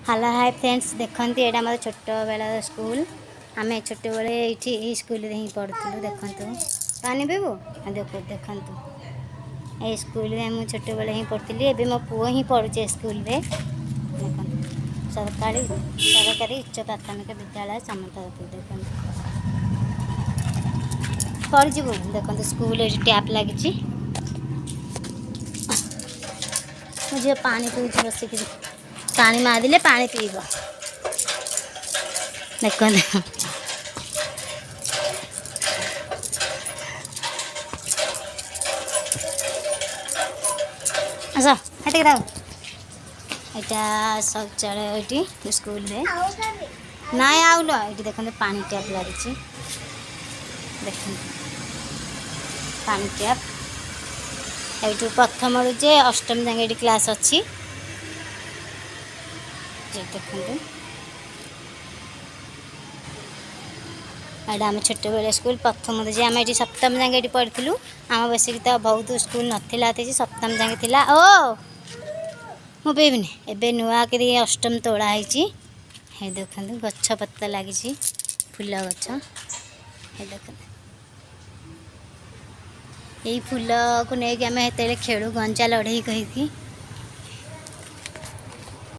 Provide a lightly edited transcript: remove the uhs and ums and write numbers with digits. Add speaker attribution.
Speaker 1: hello hi friends देखते ये आम छोट बेला स्कूल आम छोट बेले ये स्कूल ही पढ़ुलु देखु पानी पीबू देखो देखु ये स्कूल में छोट बेले ही पढ़ी एवं मो पु ही पढ़ुचे स्कूल रे देख सरकारी उच्च प्राथमिक विद्यालय सामंतपुर देखो पढ़ीबू देखो स्कूल टैप लगी मुझे पानी पीछे बसिक पानी मारिले पानी पीब देख आस हटिक दाओ यहाँ शौचालय ये स्कूल रे ना आउल ये देखते पानी टैप लगी देख पानी टैप ये प्रथम जे अष्टम जाए क्लास अच्छी देखते एटा आम छोट बेले स्कूल प्रथम जे आम ये सप्तम जाए ये पढ़ी आम बसिक तो बहुत स्कूल नाला सप्तम जाए थिला ओ मु पीबिनी एवं नुआक अष्टम तोड़ाई देखते गछ पत्ता लगी फूल गछ देख यही फूल को लेकिन आम हेत खेलु गंजा लड़े कहीकि